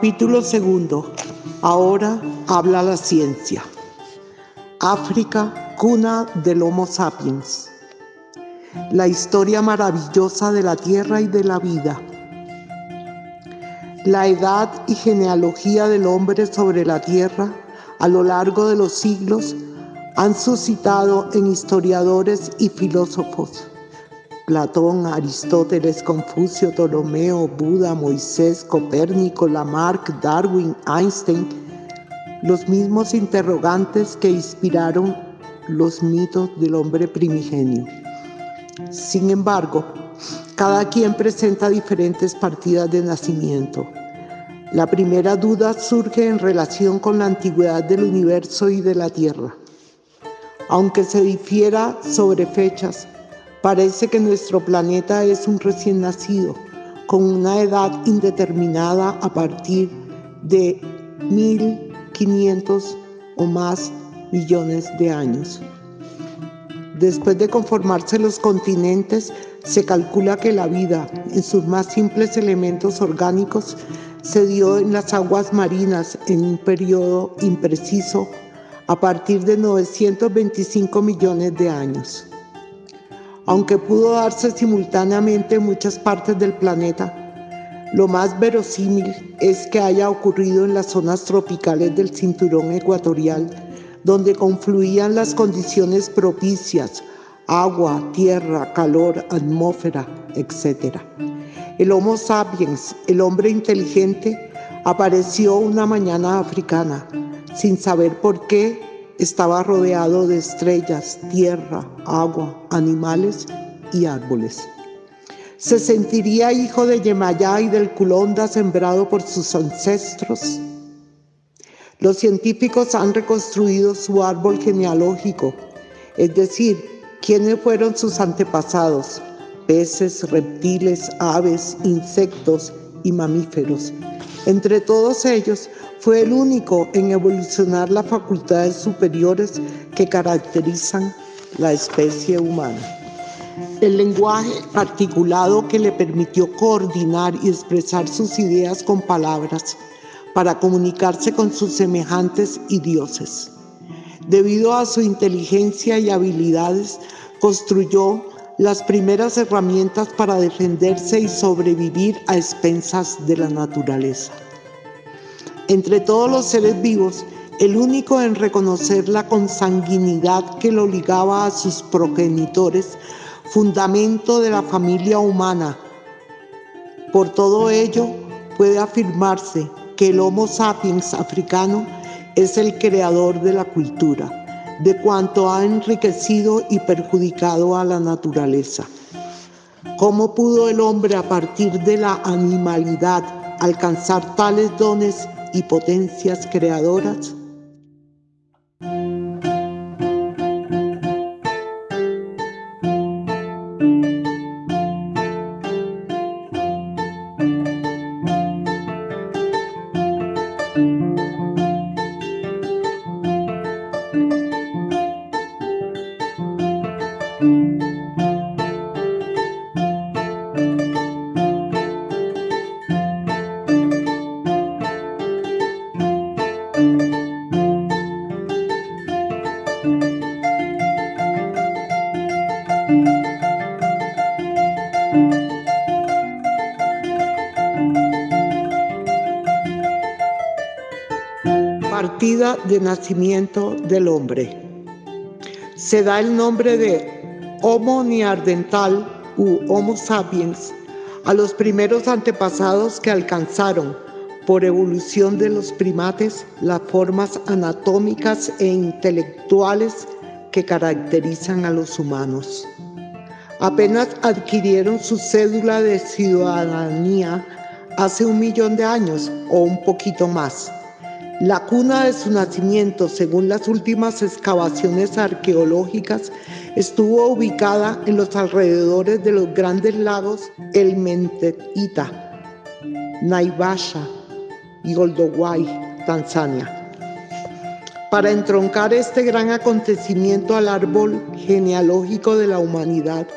Capítulo 2. Ahora habla la ciencia. África, cuna del Homo sapiens. La historia maravillosa de la tierra y de la vida. La edad y genealogía del hombre sobre la tierra a lo largo de los siglos han suscitado en historiadores y filósofos Platón, Aristóteles, Confucio, Ptolomeo, Buda, Moisés, Copérnico, Lamarck, Darwin, Einstein, los mismos interrogantes que inspiraron los mitos del hombre primigenio. Sin embargo, cada quien presenta diferentes partidas de nacimiento. La primera duda surge en relación con la antigüedad del universo y de la Tierra. Aunque se difiera sobre fechas, parece que nuestro planeta es un recién nacido, con una edad indeterminada a partir de 1500 o más millones de años. Después de conformarse los continentes, se calcula que la vida, en sus más simples elementos orgánicos, se dio en las aguas marinas en un periodo impreciso a partir de 925 millones de años. Aunque pudo darse simultáneamente en muchas partes del planeta, lo más verosímil es que haya ocurrido en las zonas tropicales del cinturón ecuatorial, donde confluían las condiciones propicias: agua, tierra, calor, atmósfera, etc. El Homo sapiens, el hombre inteligente, apareció una mañana africana, sin saber por qué. Estaba rodeado de estrellas, tierra, agua, animales y árboles. ¿Se sentiría hijo de Yemayá y del Culonda sembrado por sus ancestros? Los científicos han reconstruido su árbol genealógico, es decir, quiénes fueron sus antepasados: peces, reptiles, aves, insectos y mamíferos. Entre todos ellos, fue el único en evolucionar las facultades superiores que caracterizan la especie humana. El lenguaje articulado que le permitió coordinar y expresar sus ideas con palabras para comunicarse con sus semejantes y dioses. Debido a su inteligencia y habilidades, construyó las primeras herramientas para defenderse y sobrevivir a expensas de la naturaleza. Entre todos los seres vivos, el único en reconocer la consanguinidad que lo ligaba a sus progenitores, fundamento de la familia humana. Por todo ello, puede afirmarse que el Homo sapiens africano es el creador de la cultura, de cuanto ha enriquecido y perjudicado a la naturaleza. ¿Cómo pudo el hombre, a partir de la animalidad, alcanzar tales dones y potencias creadoras? Partida de nacimiento del hombre. Se da el nombre de Homo neandertal u Homo sapiens a los primeros antepasados que alcanzaron, por evolución de los primates, las formas anatómicas e intelectuales que caracterizan a los humanos. Apenas adquirieron su cédula de ciudadanía hace 1 millón de años o un poquito más. La cuna de su nacimiento, según las últimas excavaciones arqueológicas, estuvo ubicada en los alrededores de los grandes lagos El Mentehita, Naivasha y Olduvai, Tanzania. Para entroncar este gran acontecimiento al árbol genealógico de la humanidad,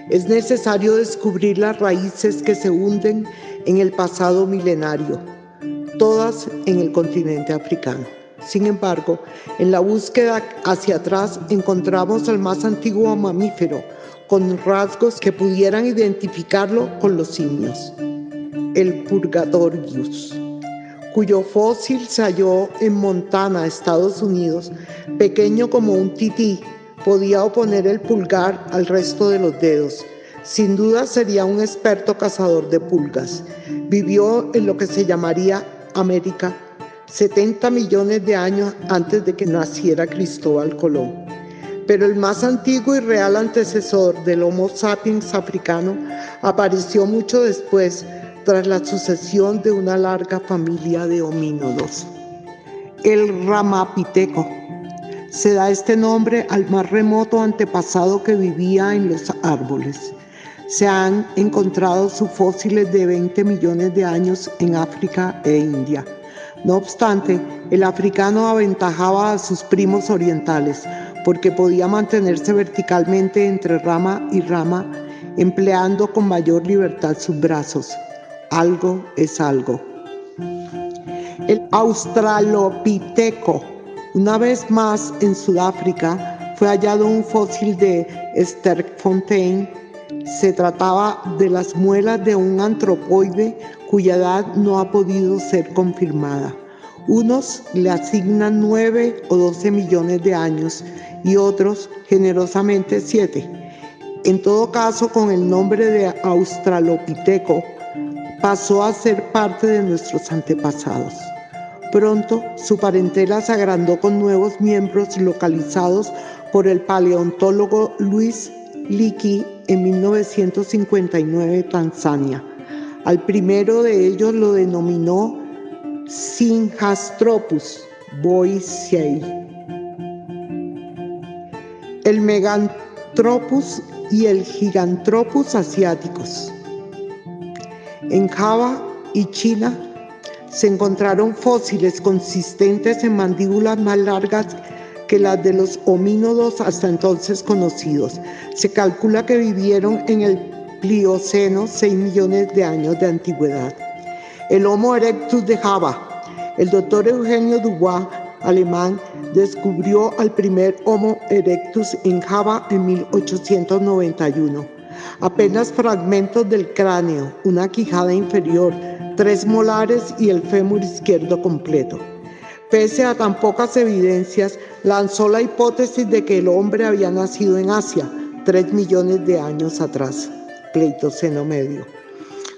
es necesario descubrir las raíces que se hunden en el pasado milenario. todas en el continente africano. Sin embargo, en la búsqueda hacia atrás encontramos al más antiguo mamífero, con rasgos que pudieran identificarlo con los simios, el Purgatorius, cuyo fósil se halló en Montana, Estados Unidos. Pequeño como un tití, podía oponer el pulgar al resto de los dedos. Sin duda sería un experto cazador de pulgas. Vivió en lo que se llamaría América 70 millones de años antes de que naciera Cristóbal Colón. Pero el más antiguo y real antecesor del Homo sapiens africano apareció mucho después, tras la sucesión de una larga familia de homínidos. El Ramapiteco. Se da este nombre al más remoto antepasado que vivía en los árboles. Se han encontrado subfósiles de 20 millones de años en África e India. No obstante, el africano aventajaba a sus primos orientales porque podía mantenerse verticalmente entre rama y rama, empleando con mayor libertad sus brazos. Algo es algo. El Australopiteco. Una vez más en Sudáfrica fue hallado un fósil de Sterkfontein. Se trataba de las muelas de un antropoide cuya edad no ha podido ser confirmada. Unos le asignan 9 o 12 millones de años y otros generosamente 7. En todo caso, con el nombre de Australopiteco, pasó a ser parte de nuestros antepasados. Pronto, su parentela se agrandó con nuevos miembros localizados por el paleontólogo Louis Leakey en 1959 en Tanzania. Al primero de ellos lo denominó Synhastropus boisei. El Meganthropus y el Gigantropus asiáticos. En Java y China se encontraron fósiles consistentes en mandíbulas más largas que las de los homínidos hasta entonces conocidos. Se calcula que vivieron en el Plioceno 6 millones de años de antigüedad. El Homo erectus de Java. El doctor Eugenio Dubois, alemán, descubrió al primer Homo erectus en Java en 1891. Apenas fragmentos del cráneo, una quijada inferior, 3 molares y el fémur izquierdo completo. Pese a tan pocas evidencias, lanzó la hipótesis de que el hombre había nacido en Asia 3 millones de años atrás, Pleistoceno medio.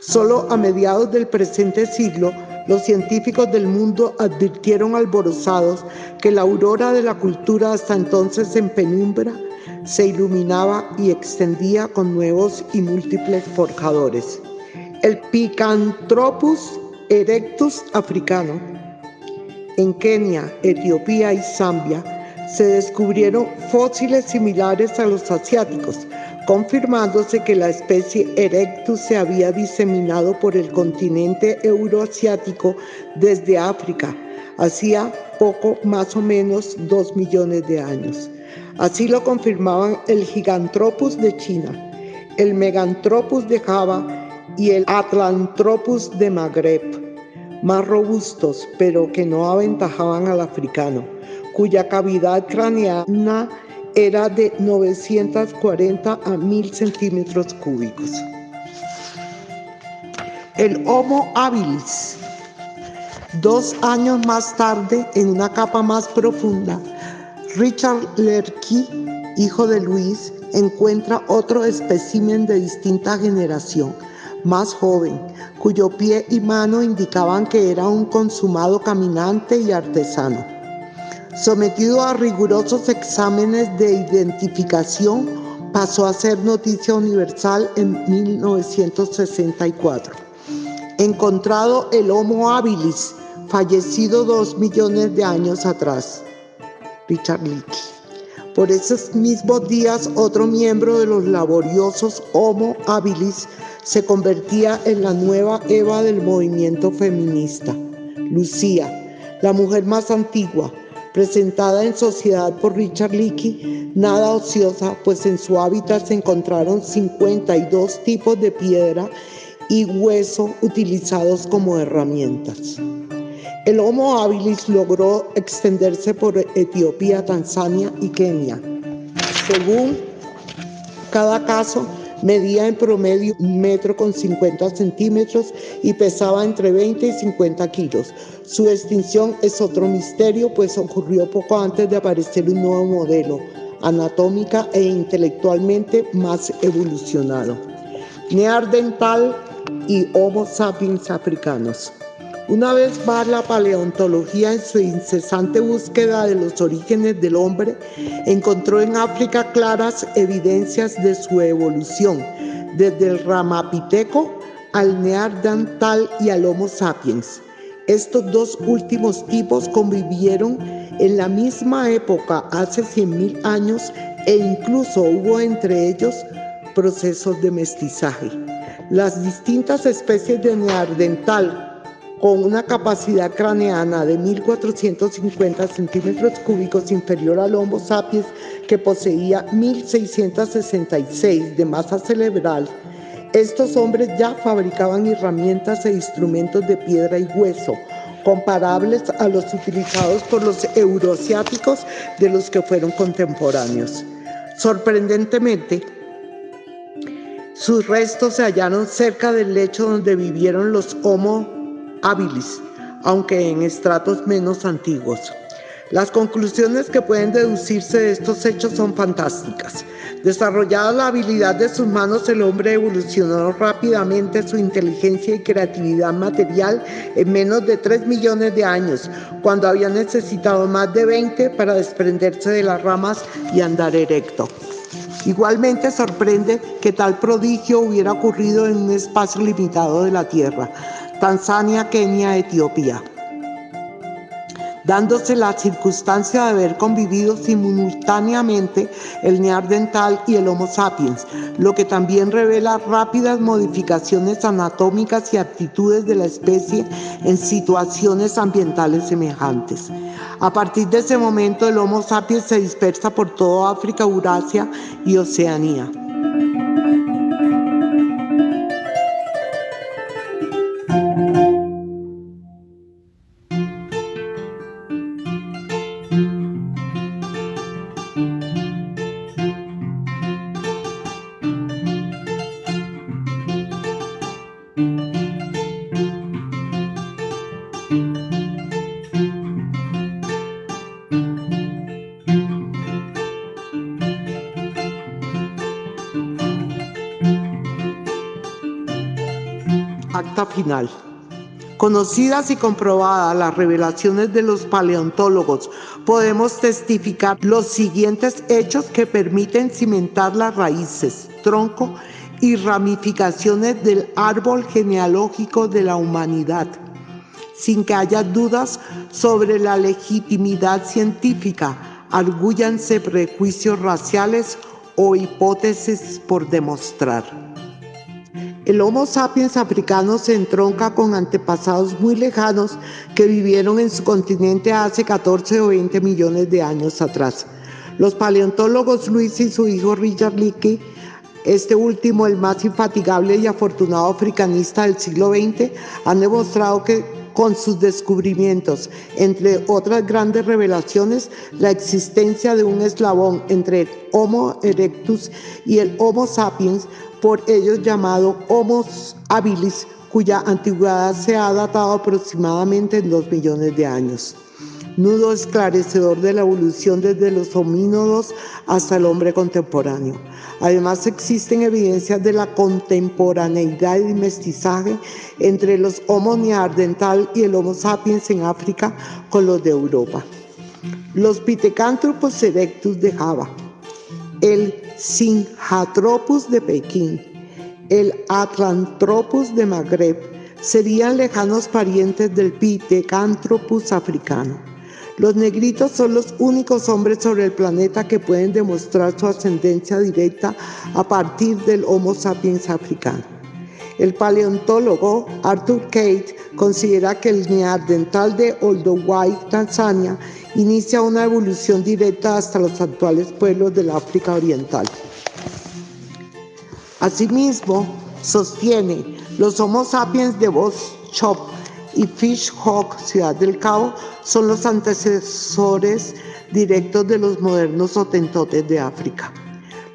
Solo a mediados del presente siglo, los científicos del mundo advirtieron alborozados que la aurora de la cultura, hasta entonces en penumbra, se iluminaba y extendía con nuevos y múltiples forjadores. El Picanthropus erectus africano. En Kenia, Etiopía y Zambia se descubrieron fósiles similares a los asiáticos, confirmándose que la especie erectus se había diseminado por el continente euroasiático desde África, hacía poco más o menos 2 millones de años. Así lo confirmaban el Giganthropus de China, el Meganthropus de Java y el Atlanthropus de Magreb, más robustos, pero que no aventajaban al africano, cuya cavidad craneana era de 940 a 1000 centímetros cúbicos. El Homo habilis. 2 años más tarde, en una capa más profunda, Richard Leakey, hijo de Luis, encuentra otro espécimen de distinta generación, más joven, cuyo pie y mano indicaban que era un consumado caminante y artesano. Sometido a rigurosos exámenes de identificación, pasó a ser noticia universal en 1964. Encontrado el Homo habilis, fallecido 2 millones de años atrás. Richard Leakey. Por esos mismos días, otro miembro de los laboriosos Homo habilis se convertía en la nueva Eva del movimiento feminista. Lucía, la mujer más antigua, presentada en sociedad por Richard Leakey, nada ociosa, pues en su hábitat se encontraron 52 tipos de piedra y hueso utilizados como herramientas. El Homo habilis logró extenderse por Etiopía, Tanzania y Kenia. Según cada caso, medía en promedio 1,50 m y pesaba entre 20 y 50 kilos. Su extinción es otro misterio, pues ocurrió poco antes de aparecer un nuevo modelo, anatómica e intelectualmente más evolucionado: Neandertal y Homo sapiens africanos. Una vez más, la paleontología, en su incesante búsqueda de los orígenes del hombre, encontró en África claras evidencias de su evolución, desde el Ramapiteco al Neandertal y al Homo sapiens. Estos dos últimos tipos convivieron en la misma época hace 100.000 años e incluso hubo entre ellos procesos de mestizaje. Las distintas especies de Neandertal, con una capacidad craneana de 1.450 centímetros cúbicos inferior al Homo sapiens, que poseía 1.666 de masa cerebral, estos hombres ya fabricaban herramientas e instrumentos de piedra y hueso, comparables a los utilizados por los euroasiáticos de los que fueron contemporáneos. Sorprendentemente, sus restos se hallaron cerca del lecho donde vivieron los Homo habilis, aunque en estratos menos antiguos. Las conclusiones que pueden deducirse de estos hechos son fantásticas. Desarrollada la habilidad de sus manos, el hombre evolucionó rápidamente su inteligencia y creatividad material en menos de 3 millones de años, cuando había necesitado más de 20 para desprenderse de las ramas y andar erecto. Igualmente sorprende que tal prodigio hubiera ocurrido en un espacio limitado de la Tierra: Tanzania, Kenia, Etiopía, dándose la circunstancia de haber convivido simultáneamente el Neandertal y el Homo sapiens, lo que también revela rápidas modificaciones anatómicas y aptitudes de la especie en situaciones ambientales semejantes. A partir de ese momento, el Homo sapiens se dispersa por toda África, Eurasia y Oceanía. Acta final. Conocidas y comprobadas las revelaciones de los paleontólogos, podemos testificar los siguientes hechos que permiten cimentar las raíces, tronco y ramificaciones del árbol genealógico de la humanidad, sin que haya dudas sobre la legitimidad científica, argúllanse prejuicios raciales o hipótesis por demostrar. El Homo sapiens africano se entronca con antepasados muy lejanos que vivieron en su continente hace 14 o 20 millones de años atrás. Los paleontólogos Luis y su hijo Richard Leakey, este último el más infatigable y afortunado africanista del siglo XX, han demostrado que con sus descubrimientos, entre otras grandes revelaciones, la existencia de un eslabón entre el Homo erectus y el Homo sapiens, por ellos llamado Homo habilis, cuya antigüedad se ha datado aproximadamente en 2 millones de años. Nudo esclarecedor de la evolución desde los homínidos hasta el hombre contemporáneo. Además, existen evidencias de la contemporaneidad y mestizaje entre los Homo neandertal y el Homo sapiens en África con los de Europa. Los Pithecanthropus erectus de Java, el Sinjanthropus de Pekín, el Atlanthropus de Magreb serían lejanos parientes del Pithecanthropus africano. Los negritos son los únicos hombres sobre el planeta que pueden demostrar su ascendencia directa a partir del Homo sapiens africano. El paleontólogo Arthur Kate considera que el neandertal de Olduvai, Tanzania, inicia una evolución directa hasta los actuales pueblos del África Oriental. Asimismo, sostiene los Homo sapiens de Boschop y Fish Hawk, Ciudad del Cabo, son los antecesores directos de los modernos hotentotes de África.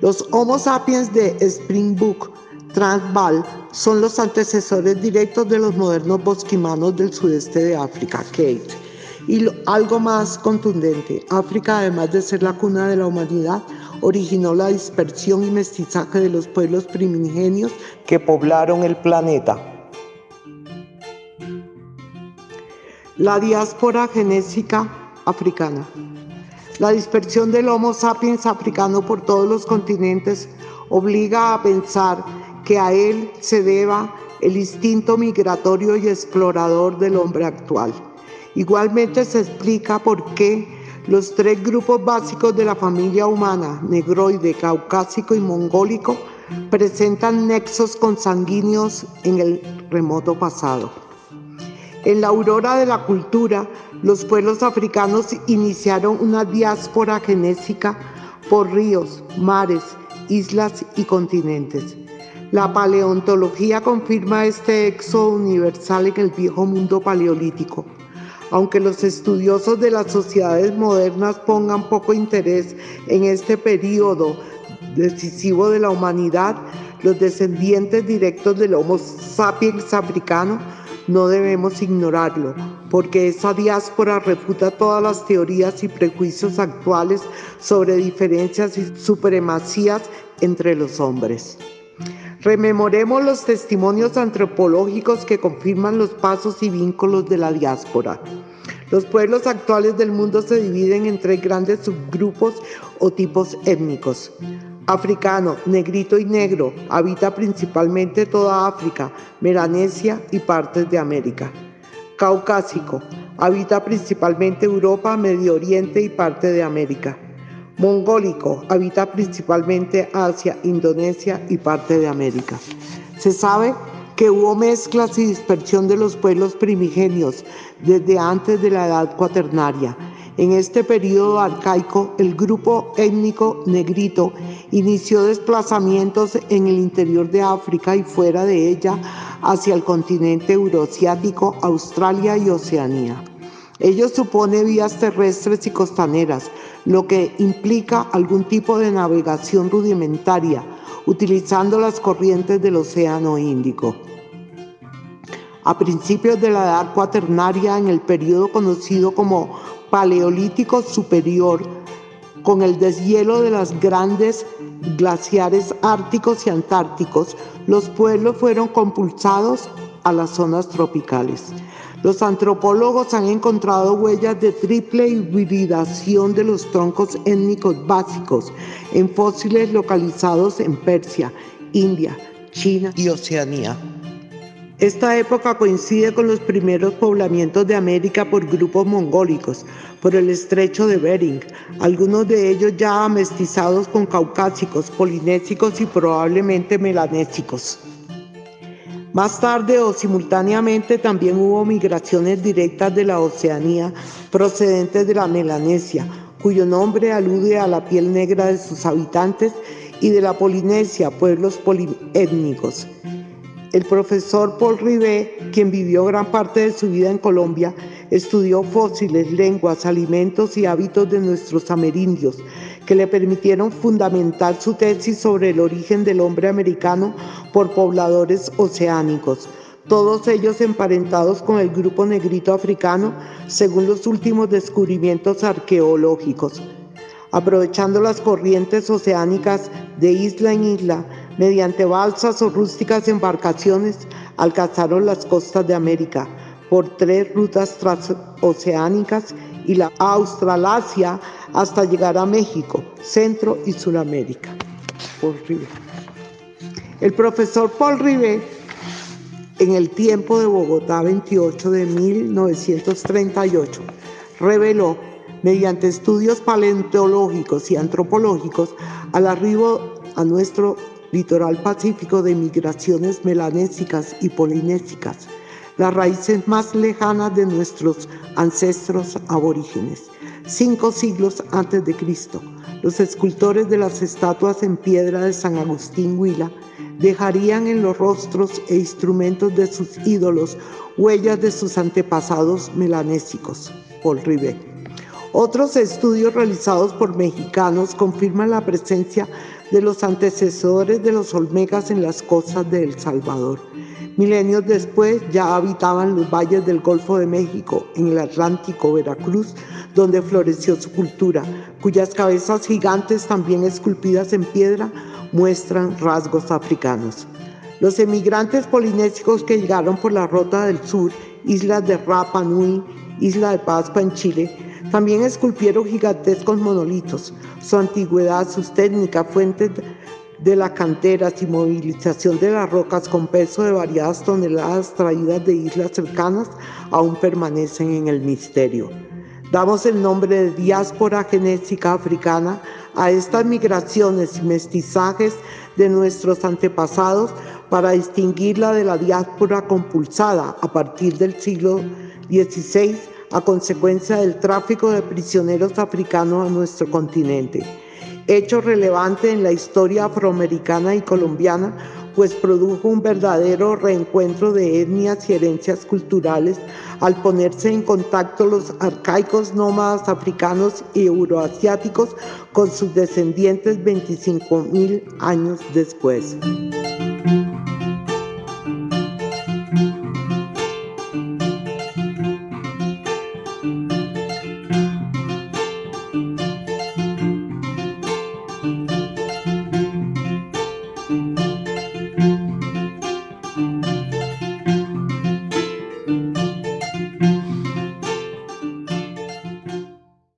Los Homo sapiens de Springbok, Transvaal, son los antecesores directos de los modernos bosquimanos del sudeste de África, Kate. Y algo más contundente, África, además de ser la cuna de la humanidad, originó la dispersión y mestizaje de los pueblos primigenios que poblaron el planeta. La diáspora genésica africana. La dispersión del Homo sapiens africano por todos los continentes obliga a pensar que a él se deba el instinto migratorio y explorador del hombre actual. Igualmente se explica por qué los tres grupos básicos de la familia humana, negroide, caucásico y mongólico, presentan nexos consanguíneos en el remoto pasado. En la aurora de la cultura, los pueblos africanos iniciaron una diáspora genésica por ríos, mares, islas y continentes. La paleontología confirma este éxodo universal en el viejo mundo paleolítico. Aunque los estudiosos de las sociedades modernas pongan poco interés en este periodo decisivo de la humanidad, los descendientes directos del Homo sapiens africano no debemos ignorarlo, porque esa diáspora refuta todas las teorías y prejuicios actuales sobre diferencias y supremacías entre los hombres. Rememoremos los testimonios antropológicos que confirman los pasos y vínculos de la diáspora. Los pueblos actuales del mundo se dividen en tres grandes subgrupos o tipos étnicos. Africano, negrito y negro, habita principalmente toda África, Melanesia y partes de América. Caucásico, habita principalmente Europa, Medio Oriente y parte de América. Mongólico, habita principalmente Asia, Indonesia y parte de América. Se sabe que hubo mezclas y dispersión de los pueblos primigenios desde antes de la edad cuaternaria. En este periodo arcaico, el grupo étnico negrito inició desplazamientos en el interior de África y fuera de ella hacia el continente euroasiático, Australia y Oceanía. Ello supone vías terrestres y costaneras, lo que implica algún tipo de navegación rudimentaria, utilizando las corrientes del Océano Índico. A principios de la edad cuaternaria, en el periodo conocido como Paleolítico Superior, con el deshielo de las grandes glaciares árticos y antárticos, los pueblos fueron compulsados a las zonas tropicales. Los antropólogos han encontrado huellas de triple hibridación de los troncos étnicos básicos en fósiles localizados en Persia, India, China y Oceanía. Esta época coincide con los primeros poblamientos de América por grupos mongólicos, por el estrecho de Bering, algunos de ellos ya mestizados con caucásicos, polinésicos y probablemente melanésicos. Más tarde o simultáneamente también hubo migraciones directas de la Oceanía procedentes de la Melanesia, cuyo nombre alude a la piel negra de sus habitantes, y de la Polinesia, pueblos poliétnicos. El profesor Paul Rivet, quien vivió gran parte de su vida en Colombia, estudió fósiles, lenguas, alimentos y hábitos de nuestros amerindios, que le permitieron fundamentar su tesis sobre el origen del hombre americano por pobladores oceánicos, todos ellos emparentados con el grupo negrito africano, según los últimos descubrimientos arqueológicos. Aprovechando las corrientes oceánicas de isla en isla, mediante balsas o rústicas embarcaciones, alcanzaron las costas de América por tres rutas transoceánicas y la Australasia hasta llegar a México, Centro y Sudamérica. El profesor Paul Rivet, en el tiempo de Bogotá 28 de 1938, reveló, mediante estudios paleontológicos y antropológicos, al arribo a nuestro litoral pacífico de migraciones melanésicas y polinésicas, las raíces más lejanas de nuestros ancestros aborígenes. 5 siglos antes de Cristo, los escultores de las estatuas en piedra de San Agustín Huila dejarían en los rostros e instrumentos de sus ídolos huellas de sus antepasados melanésicos. Paul Rivet. Otros estudios realizados por mexicanos confirman la presencia de los antecesores de los olmecas en las costas de El Salvador. Milenios después ya habitaban los valles del Golfo de México, en el Atlántico, Veracruz, donde floreció su cultura, cuyas cabezas gigantes, también esculpidas en piedra, muestran rasgos africanos. Los emigrantes polinésicos que llegaron por la Ruta del Sur, islas de Rapa Nui, isla de Pascua en Chile, también esculpieron gigantescos monolitos. Su antigüedad, sus técnicas, fuentes de las canteras y movilización de las rocas con peso de variadas toneladas traídas de islas cercanas aún permanecen en el misterio. Damos el nombre de diáspora genética africana a estas migraciones y mestizajes de nuestros antepasados para distinguirla de la diáspora compulsada a partir del siglo XVI a consecuencia del tráfico de prisioneros africanos a nuestro continente. Hecho relevante en la historia afroamericana y colombiana, pues produjo un verdadero reencuentro de etnias y herencias culturales al ponerse en contacto los arcaicos nómadas africanos y euroasiáticos con sus descendientes 25.000 años después.